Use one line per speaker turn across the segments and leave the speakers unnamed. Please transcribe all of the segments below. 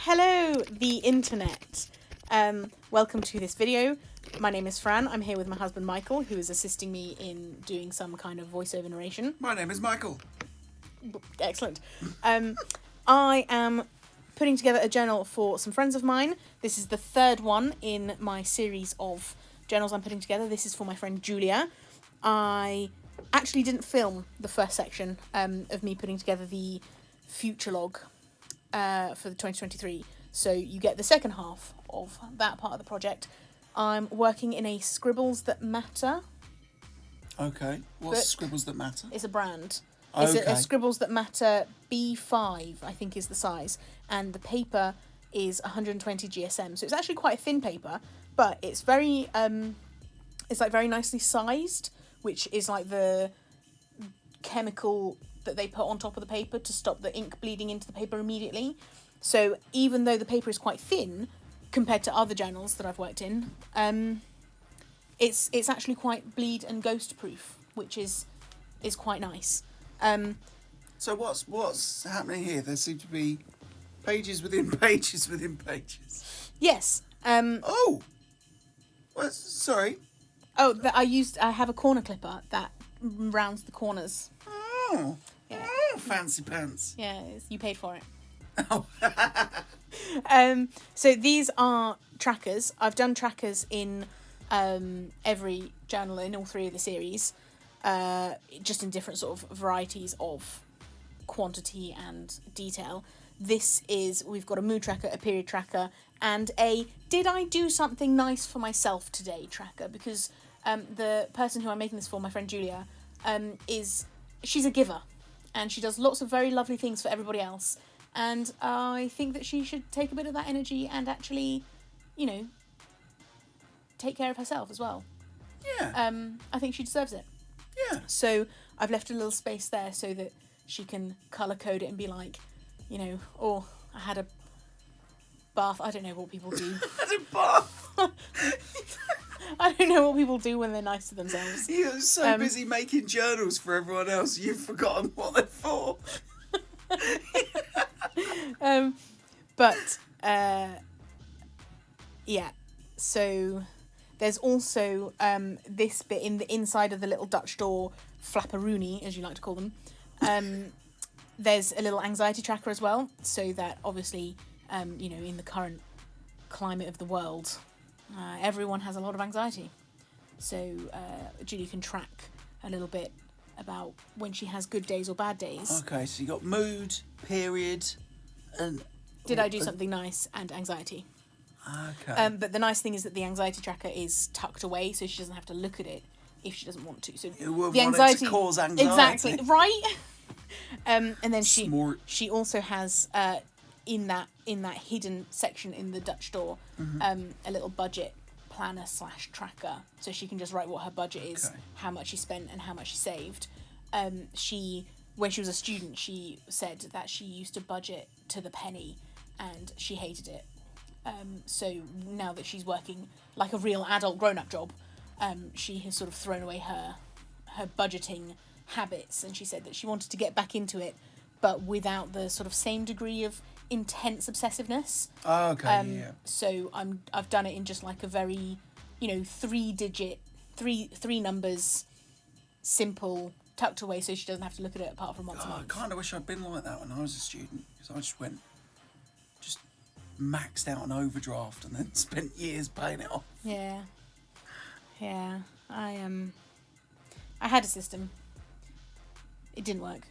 Hello, the internet. Welcome to this video. My name is Fran. I'm here with my husband Michael, who is assisting me in doing some kind of voiceover narration.
My name is Michael.
Excellent. I am putting together a journal for some friends of mine. This is the third one in my series of journals I'm putting together. This is for my friend Julia. I actually didn't film the first section of me putting together the future log for the 2023. So you get the second half of that part of the project. I'm working in a Scribbles That Matter.
Okay. What's Scribbles That Matter?
It's a brand.
Okay.
It's a Scribbles That Matter B5, I think is the size. And the paper is 120 GSM. So it's actually quite a thin paper, but it's very, it's like very nicely sized, which is like the chemical that they put on top of the paper to stop the ink bleeding into the paper immediately. So even though the paper is quite thin compared to other journals that I've worked in, it's actually quite bleed and ghost proof, which is quite nice.
So what's happening here? There seem to be pages within pages within pages.
Yes.
Oh. Well, sorry.
Oh, I have a corner clipper that rounds the corners.
Oh.
Yeah.
Oh, fancy pants.
Yeah, you paid for it.
Oh.
So these are trackers. I've done trackers in every journal in all three of the series, just in different sort of varieties of quantity and detail. We've got a mood tracker, a period tracker, and a did I do something nice for myself today tracker, because the person who I'm making this for, my friend Julia, she's a giver, and she does lots of very lovely things for everybody else. And I think that she should take a bit of that energy and actually, take care of herself as well.
Yeah.
I think she deserves it.
Yeah.
So I've left a little space there so that she can colour code it and be like, I had a bath. I don't know what people do.
Had a bath.
I don't know what people do when they're nice to themselves.
You're so busy making journals for everyone else, you've forgotten what they're for.
Yeah. So there's also this bit in the inside of the little Dutch door flapperoony, as you like to call them. There's a little anxiety tracker as well, so that obviously, in the current climate of the world, everyone has a lot of anxiety. So Julie can track a little bit about when she has good days or bad days.
Okay, so you got mood, period, and...
Did I do something nice, and anxiety.
Okay.
But the nice thing is that the anxiety tracker is tucked away, so she doesn't have to look at it if she doesn't want to. So
you would
the
want it to cause anxiety.
Exactly, right? And then
Smart.
she also has in that hidden section in the Dutch door, a little budget planner / tracker, so she can just write what her budget is, how much she spent and how much she saved. When she was a student, she said that she used to budget to the penny and she hated it. So now that she's working like a real adult grown-up job, she has sort of thrown away her budgeting habits, and she said that she wanted to get back into it, but without the sort of same degree of intense obsessiveness.
Oh, okay, yeah.
So I've done it in just like a very, 3-digit, three numbers, simple, tucked away, so she doesn't have to look at it apart from once a month.
I kind of wish I'd been like that when I was a student, because I just maxed out an overdraft and then spent years paying it off.
Yeah. I had a system. It didn't work.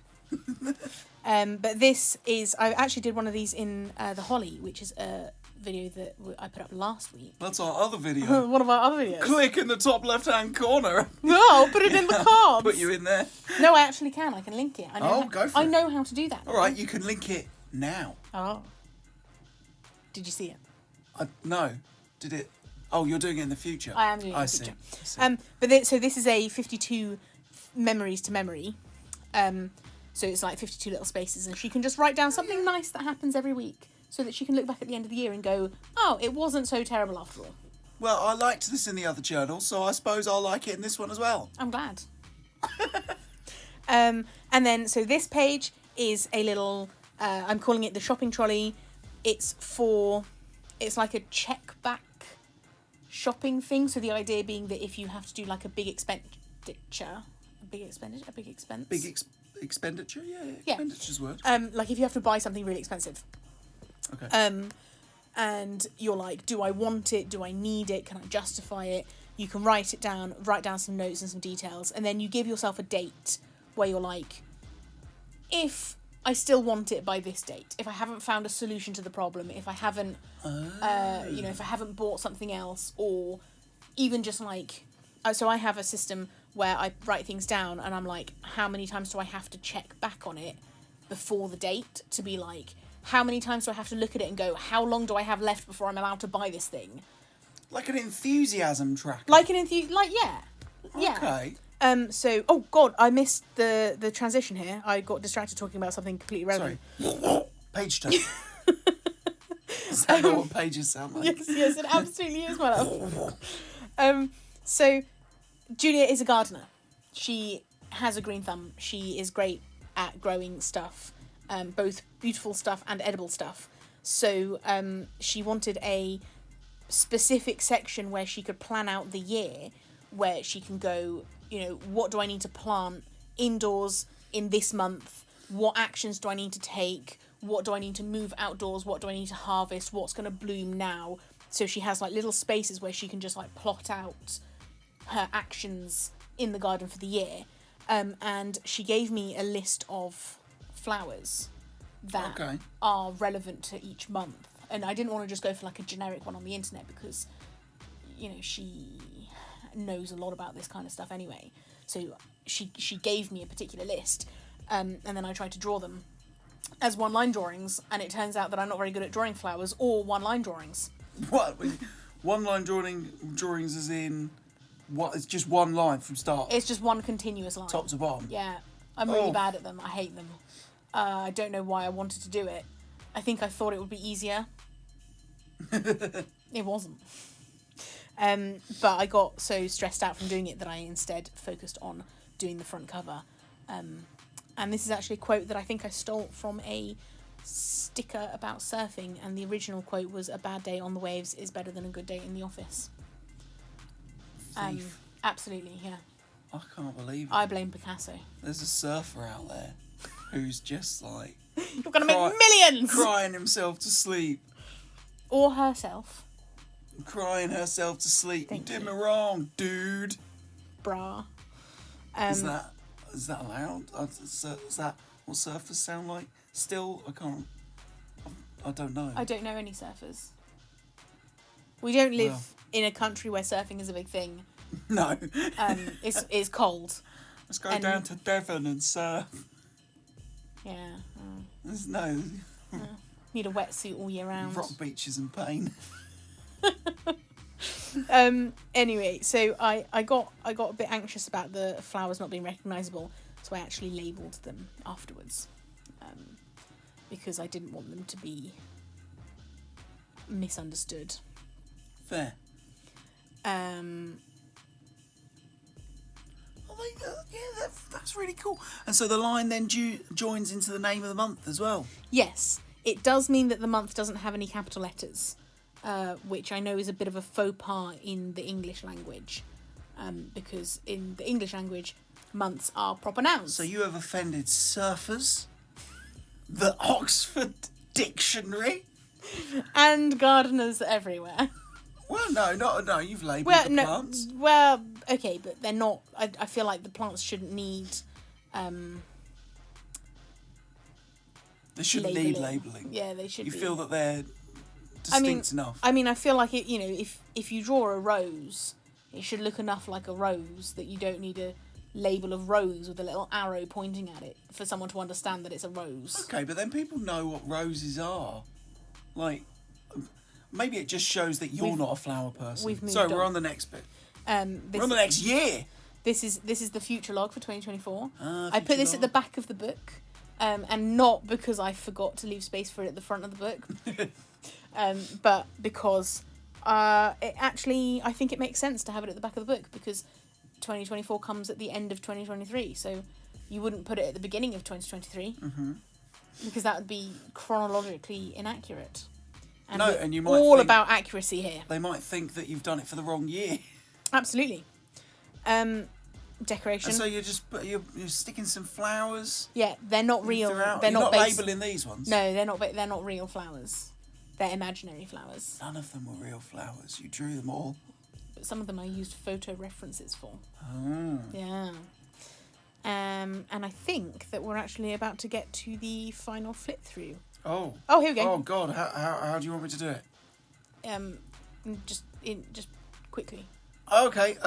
But this is... I actually did one of these in The Holly, which is a video that I put up last week.
That's our other video.
One of our other videos.
Click in the top left-hand corner.
No, I'll put it in the cards.
Put you in there.
No, I actually can. I can link it.
Go for it.
I know how to do that.
All right, you can link it now.
Oh. Did you see it?
No. Did it... Oh, you're doing it in the future.
I am doing it in the
future.
I see. So this is a 52 memories to memory. So it's like 52 little spaces, and she can just write down something nice that happens every week, so that she can look back at the end of the year and go, oh, it wasn't so terrible after all.
Well, I liked this in the other journal, so I suppose I'll like it in this one as well.
I'm glad. And then, so this page is a little, I'm calling it the shopping trolley it's like a check back shopping thing. So the idea being that if you have to do like a big expenditure,
expenditure, yeah, expenditure's word.
Like if you have to buy something really expensive.
Okay.
And you're like, do I want it? Do I need it? Can I justify it? You can write down some notes and some details, and then you give yourself a date where you're like, if I still want it by this date, if I haven't found a solution to the problem, if I haven't, if I haven't bought something else, or even just like, so I have a system where I write things down, and I'm like, how many times do I have to check back on it before the date to be like, how many times do I have to look at it and go, how long do I have left before I'm allowed to buy this thing?
Like an enthusiasm tracker.
Yeah.
Okay.
So, oh God, I missed the transition here. I got distracted talking about something completely irrelevant.
Sorry. Page turn. Is that not what pages sound like?
Yes, it absolutely is, my love. So, Julia is a gardener. She has a green thumb. She is great at growing stuff, both beautiful stuff and edible stuff. So, she wanted a specific section where she could plan out the year, where she can go, what do I need to plant indoors in this month? What actions do I need to take? What do I need to move outdoors? What do I need to harvest? What's going to bloom now? So she has like little spaces where she can just like plot out her actions in the garden for the year. And she gave me a list of flowers that are relevant to each month. And I didn't want to just go for like a generic one on the internet because, she knows a lot about this kind of stuff anyway. So she gave me a particular list, and then I tried to draw them as one-line drawings, and it turns out that I'm not very good at drawing flowers or one-line drawings.
What? One-line drawings as in what? It's just one line from start.
It's just one continuous line.
Top to bottom.
Yeah, I'm really bad at them. I hate them. I don't know why I wanted to do it. I think I thought it would be easier. It wasn't. But I got so stressed out from doing it that I instead focused on doing the front cover. And this is actually a quote that I think I stole from a sticker about surfing, and the original quote was, "A bad day on the waves is better than a good day in the office."
Thief.
Absolutely, yeah.
I can't believe it.
I blame Picasso.
There's a surfer out there who's just like...
You're going to make millions!
Crying himself to sleep.
Or herself.
Crying herself to sleep.
Thank
you did
you.
me wrong, dude.
Brah.
Is that allowed? Is that what surfers sound like? Still, I don't know.
I don't know any surfers. We don't live in a country where surfing is a big thing.
No.
It's cold.
Let's go down to Devon and surf.
Yeah.
There's no...
Need a wetsuit all year round.
Rock beaches and pain.
Anyway, so I got a bit anxious about the flowers not being recognisable, so I actually labelled them afterwards, because I didn't want them to be misunderstood.
Fair. That's really cool. And so the line then joins into the name of the month as well.
Yes, it does mean that the month doesn't have any capital letters. Which I know is a bit of a faux pas in the English language, because in the English language, months are proper nouns.
So you have offended surfers, the Oxford Dictionary,
and gardeners everywhere.
Well, no, you've labelled the plants.
Well, okay, but they're not. I feel like the plants shouldn't need.
They shouldn't need labelling.
Yeah, they should.
You feel that they're enough.
I mean, I feel like it. If you draw a rose, it should look enough like a rose that you don't need a label of rose with a little arrow pointing at it for someone to understand that it's a rose.
Okay, but then people know what roses are. Like, maybe it just shows that you're not a flower person.
We've moved
so
on.
We're on the next bit.
We're
on the next year.
This is the future log for 2024.
I
put this at the back of the book, and not because I forgot to leave space for it at the front of the book. But because I think it makes sense to have it at the back of the book, because 2024 comes at the end of 2023, so you wouldn't put it at the beginning of 2023, because that would be chronologically inaccurate. And
No,
we're
and you might
all
think-
about accuracy here.
They might think that you've done it for the wrong year.
Absolutely. Decoration.
And so you're sticking some flowers.
Yeah, they're not real.
throughout.
They're
You're not
based...
labelling these ones.
No, they're not. They're not real flowers. They're imaginary flowers.
None of them were real flowers. You drew them all.
But some of them I used photo references for.
Oh.
Yeah. And I think that we're actually about to get to the final flip through.
Oh.
Oh, here we go.
Oh God! How do you want me to do it?
Just quickly.
Okay.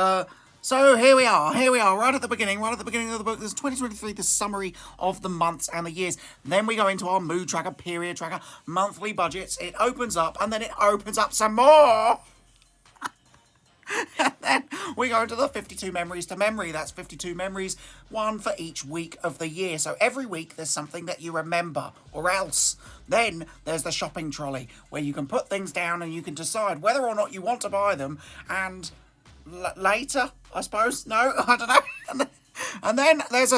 So here we are, right at the beginning of the book. There's 2023, the summary of the months and the years. Then we go into our mood tracker, period tracker, monthly budgets. It opens up, and then it opens up some more. And then we go into the 52 memories to memory. That's 52 memories, one for each week of the year. So every week there's something that you remember, or else. Then there's the shopping trolley, where you can put things down and you can decide whether or not you want to buy them. And later, I suppose. No, I don't know. And then there's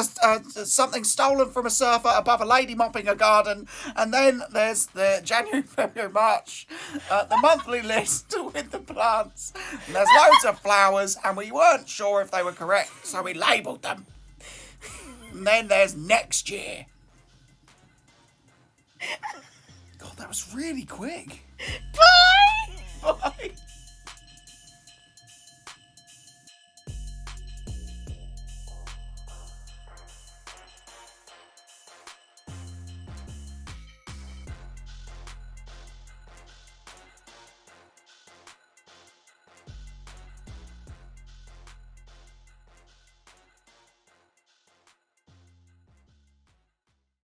something stolen from a surfer above a lady mopping a garden. And then there's the January, February, March, the monthly list with the plants. And there's loads of flowers, and we weren't sure if they were correct, so we labelled them. And then there's next year. God, that was really quick.
Bye!